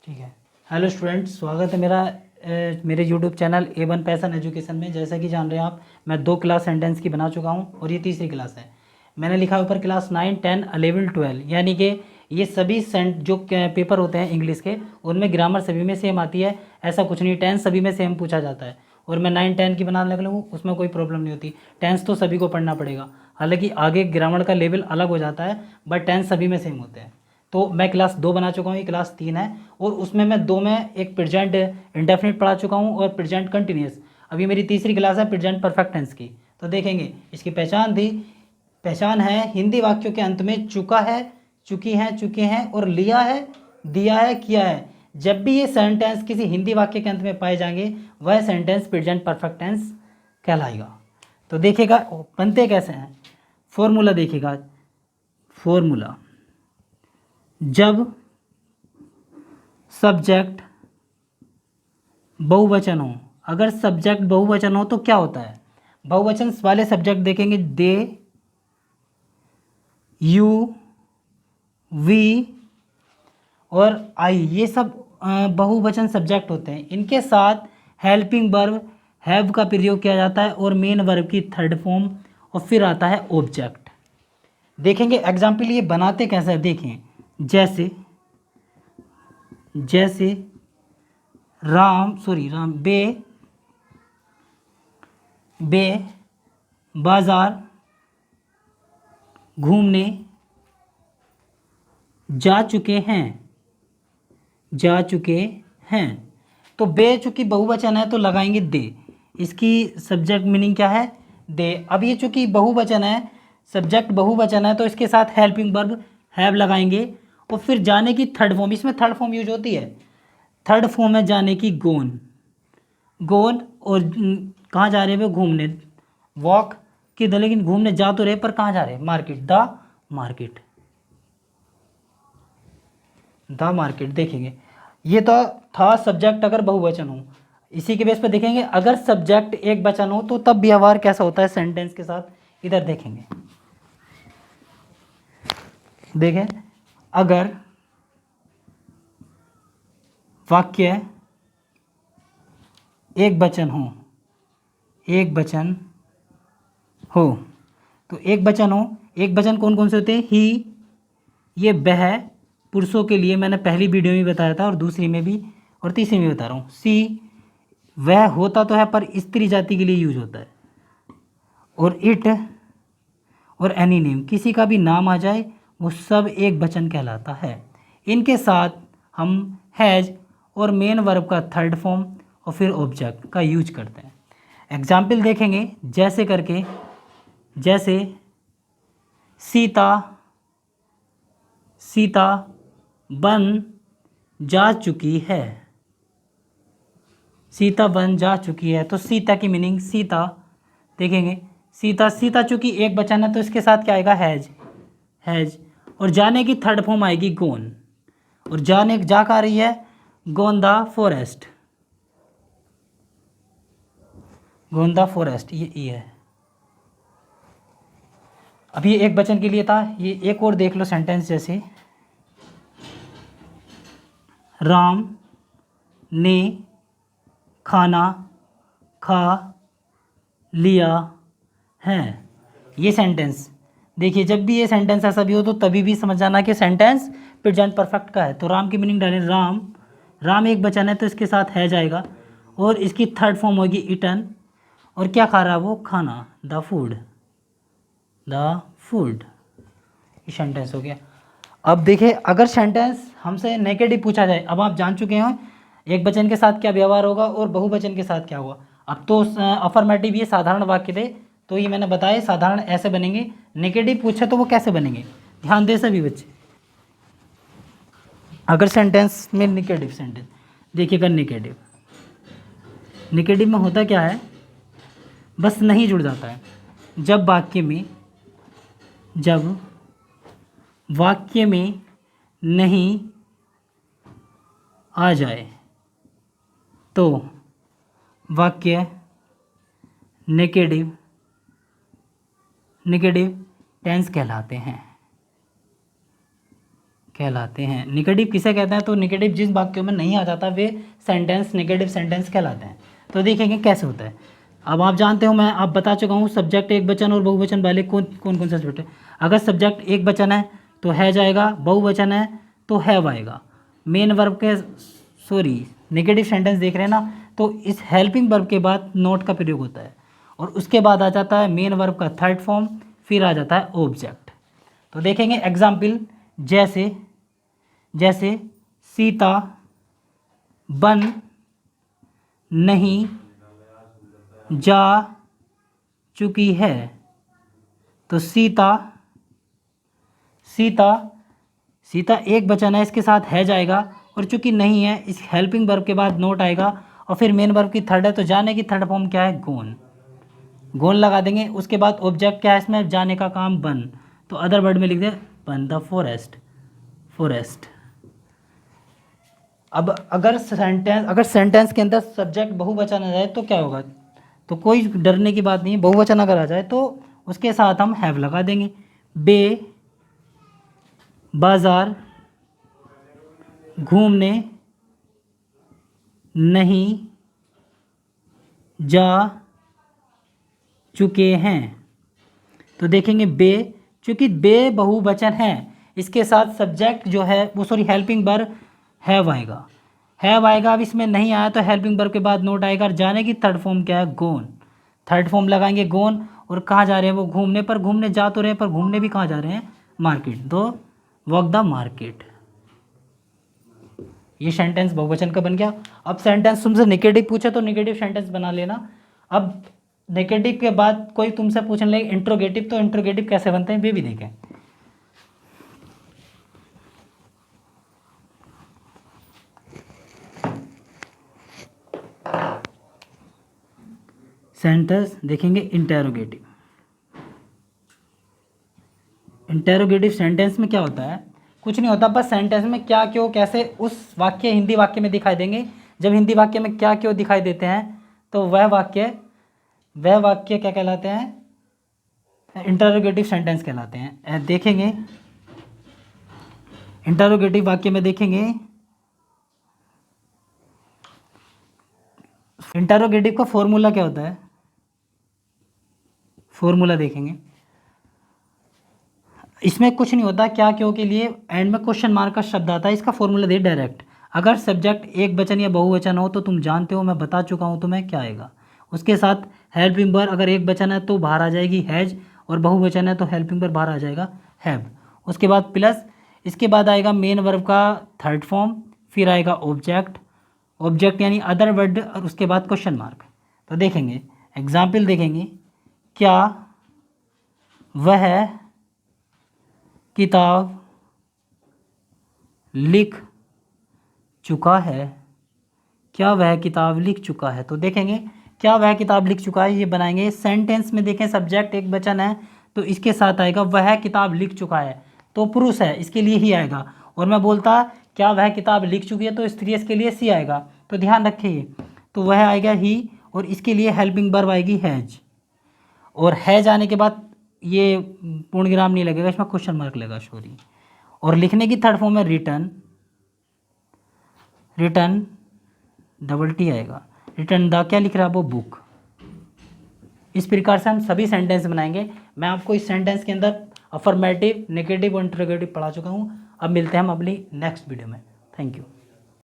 ठीक है। Hello students, स्वागत है मेरे YouTube channel A1 passion education में। जैसा कि जान रहे हैं आप, मैं 2 क्लास सेंटेंस की बना चुका हूं और ये तीसरी क्लास है। मैंने लिखा है ऊपर क्लास 9, 10, 11, 12, यानी कि ये सभी जो पेपर होते हैं इंग्लिश के, उनमें ग्रामर सभी में सेम आती है। ऐसा कुछ नहीं, टेंस सभी में सेम पूछा जाता है। और मैं 9, 10 की बनाने लगा हूँ, उसमें कोई प्रॉब्लम नहीं होती। टेंस तो सभी को पढ़ना पड़ेगा, हालांकि आगे ग्रामर का लेवल अलग हो जाता है, बट टेंस सभी में सेम होते हैं। तो मैं क्लास 2 बना चुका हूँ, ये क्लास 3 है। और उसमें मैं 2 में एक प्रेजेंट इंडेफिनिट पढ़ा चुका हूँ और प्रेजेंट कंटिन्यूस। अभी मेरी तीसरी क्लास है प्रेजेंट परफेक्ट टेंस की। तो देखेंगे इसकी पहचान है हिंदी वाक्यों के अंत में चुका है, चुकी हैं, चुके हैं और लिया है, दिया है, किया है। जब भी ये सेंटेंस किसी हिंदी वाक्य के अंत में पाए जाएंगे, वह सेंटेंस प्रेजेंट परफेक्ट टेंस कहलाएगा। तो देखिएगा बनते कैसे हैं। फॉर्मूला देखिएगा। फॉर्मूला, जब सब्जेक्ट बहुवचन हो, अगर सब्जेक्ट बहुवचन हो तो क्या होता है। बहुवचन वाले सब्जेक्ट देखेंगे, दे, यू, वी और आई, ये सब बहुवचन सब्जेक्ट होते हैं। इनके साथ हेल्पिंग वर्ब हैव का प्रयोग किया जाता है और मेन वर्ब की थर्ड फॉर्म, और फिर आता है ऑब्जेक्ट। देखेंगे एग्जाम्पल ये बनाते कैसे है, देखें। जैसे राम बे बाजार घूमने जा चुके हैं। तो बे चूंकि बहुवचन है तो लगाएंगे दे। इसकी सब्जेक्ट मीनिंग क्या है, दे। अब ये चूंकि बहुवचन है, सब्जेक्ट बहुवचन है, तो इसके साथ हेल्पिंग वर्ब हैव लगाएंगे और फिर जाने की थर्ड फॉर्म, इसमें थर्ड फॉर्म यूज होती है। थर्ड फॉर्म है जाने की गोन। और कहाँ जा रहे हैं वो, घूमने। वॉक किधर, लेकिन घूमने जा तो रहे पर कहाँ जा रहे हैं, मार्केट, द मार्केट। देखेंगे ये तो था सब्जेक्ट अगर बहुवचन हो। इसी के बेस पे देखेंगे अगर सब्जेक्ट एक वचन हो तो तब व्यवहार कैसा होता है सेंटेंस के साथ। इधर देखेंगे, देखें अगर वाक्य एक वचन हो तो एक वचन कौन कौन से होते हैं, ही, ये वह पुरुषों के लिए मैंने पहली वीडियो में बताया था और दूसरी में भी और तीसरी में बता रहा हूँ। सी, वह होता तो है पर स्त्री जाति के लिए यूज होता है। और इट और एनी नेम, किसी का भी नाम आ जाए वो सब एक वचन कहलाता है। इनके साथ हम हैज और मेन वर्ब का थर्ड फॉर्म और फिर ऑब्जेक्ट का यूज करते हैं। एग्जाम्पल देखेंगे जैसे करके, जैसे सीता बन जा चुकी है। सीता बन जा चुकी है, तो सीता की मीनिंग सीता। देखेंगे सीता चूंकि एक वचन है तो इसके साथ क्या आएगा, हैज। और जाने की थर्ड फॉर्म आएगी गोन। और जा कहाँ रही है, गोन द फॉरेस्ट, ये है। अभी एक वचन के लिए था, ये एक और देख लो सेंटेंस। जैसे राम ने खाना खा लिया है। ये सेंटेंस देखिए, जब भी ये सेंटेंस ऐसा भी हो तो तभी भी समझ जाना कि सेंटेंस प्रेजेंट परफेक्ट का है। तो राम की मीनिंग डालें, राम एक वचन है तो इसके साथ है जाएगा और इसकी थर्ड फॉर्म होगी इटन। और क्या खा रहा है वो, खाना, द फूड। ये सेंटेंस हो गया। अब देखिए अगर सेंटेंस हमसे नेगेटिव पूछा जाए, अब आप जान चुके हैं एक वचन के साथ क्या व्यवहार होगा और बहुवचन के साथ क्या होगा। अब तो अफर्मेटिव ये साधारण वाक्य थे, तो ये मैंने बताया साधारण ऐसे बनेंगे। नेगेटिव पूछे तो वो कैसे बनेंगे, ध्यान दे सभी बच्चे। अगर सेंटेंस में नेगेटिव सेंटेंस देखिएगा, नेगेटिव में होता क्या है, बस नहीं जुड़ जाता है। जब वाक्य में नहीं आ जाए तो वाक्य नेगेटिव टेंस कहलाते हैं। कहलाते हैं। निगेटिव किसे कहते हैं? तो निगेटिव जिस वाक्यों में नहीं आ जाता वे सेंटेंस निगेटिव सेंटेंस कहलाते हैं। तो देखेंगे कैसे होता है। अब आप जानते हो, मैं आप बता चुका हूँ सब्जेक्ट एक वचन और बहुवचन वाले कौन कौन से सब्जेक्ट है। अगर सब्जेक्ट एक वचन है तो हैज आएगा, बहुवचन है तो हैव आएगा। मेन वर्ब के नेगेटिव सेंटेंस देख रहे हैं ना, तो इस हेल्पिंग वर्ब के बाद नॉट का प्रयोग होता है और उसके बाद आ जाता है मेन वर्ब का थर्ड फॉर्म, फिर आ जाता है ऑब्जेक्ट। तो देखेंगे एग्जाम्पल, जैसे सीता बन नहीं जा चुकी है। तो सीता एक वचन है, इसके साथ है जाएगा और चूंकि नहीं है इस हेल्पिंग वर्ब के बाद नोट आएगा और फिर मेन वर्ब की थर्ड है तो जाने की थर्ड फॉर्म क्या है? गोन लगा देंगे। उसके बाद ऑब्जेक्ट क्या है इसमें? जाने का काम बन, तो अदर वर्ड में लिख दे बन द फॉरेस्ट। अब अगर सेंटेंस के अंदर सब्जेक्ट बहुवचन आ जाए तो क्या होगा? तो कोई डरने की बात नहीं है। बहुवचन अगर आ जाए तो उसके साथ हम हैव लगा देंगे। बाजार घूमने नहीं जा चुके हैं। तो देखेंगे चूंकि बे बहुवचन है, इसके साथ सब्जेक्ट जो है वो हेल्पिंग वर्ब हैव आएगा। अब इसमें नहीं आया तो हेल्पिंग वर्ब के बाद नोट आएगा और जाने की थर्ड फॉर्म क्या है? गोन। थर्ड फॉर्म लगाएंगे गोन। और कहाँ जा रहे हैं वो? घूमने जा तो रहे हैं, पर घूमने भी कहाँ जा रहे हैं? मार्केट। तो वॉक द मार्केट। ये सेंटेंस बहुवचन का बन गया। अब सेंटेंस तुमसे नेगेटिव पूछे तो नेगेटिव सेंटेंस बना लेना। अब नेगेटिव के बाद कोई तुमसे पूछने लगे इंट्रोगेटिव, तो इंट्रोगेटिव कैसे बनते हैं वे भी देखें। सेंटेंस देखेंगे इंटेरोगेटिव सेंटेंस में क्या होता है? कुछ नहीं होता, बस सेंटेंस में क्या क्यों कैसे उस वाक्य हिंदी वाक्य में दिखाई देंगे। जब हिंदी वाक्य में क्या क्यों दिखाई देते हैं तो वह वाक्य क्या कहलाते हैं? इंटरोगेटिव सेंटेंस कहलाते हैं। देखेंगे इंटरोगेटिव वाक्य में देखेंगे, इंटरोगेटिव का फॉर्मूला क्या होता है? फॉर्मूला देखेंगे, इसमें कुछ नहीं होता। क्या क्यों के लिए एंड में क्वेश्चन मार्क का शब्द आता है, इसका फॉर्मूला दे डायरेक्ट। अगर सब्जेक्ट एक वचन या बहुवचन हो तो तुम जानते हो, मैं बता चुका हूँ तुम्हें क्या आएगा। उसके साथ हेल्पिंग वर्ब अगर एक वचन है तो बाहर आ जाएगी हैज, और बहुवचन है तो हेल्पिंग वर्ब बाहर आ जाएगा हैव। उसके बाद प्लस, इसके बाद आएगा मेन वर्ब का थर्ड फॉर्म, फिर आएगा ऑब्जेक्ट यानी अदर वर्ड, और उसके बाद क्वेश्चन मार्क। तो देखेंगे एग्जाम्पल, देखेंगे क्या वह किताब लिख चुका है? क्या वह किताब लिख चुका है? तो देखेंगे क्या वह किताब लिख चुका है, ये बनाएंगे सेंटेंस में। देखें सब्जेक्ट एक वचन है तो इसके साथ आएगा वह किताब लिख चुका है, तो पुरुष है इसके लिए ही आएगा। और मैं बोलता क्या वह किताब लिख चुकी है तो स्त्री, इसके लिए सी आएगा। तो ध्यान रखिए, तो वह आएगा ही और इसके लिए हेल्पिंग वर्ब आएगी हैज, और हैज आने के बाद ये पूर्ण विराम नहीं लगेगा, इसमें क्वेश्चन मार्क लगेगा, सॉरी। और लिखने की थर्ड फॉर्म में रिटर्न डबल टी आएगा। रिटर्न द क्या लिख रहा है वो? बुक। इस प्रकार से हम सभी सेंटेंस बनाएंगे। मैं आपको इस सेंटेंस के अंदर अफर्मेटिव, नेगेटिव और इंटरोगेटिव पढ़ा चुका हूँ। अब मिलते हैं हम अपनी नेक्स्ट वीडियो में। Thank you.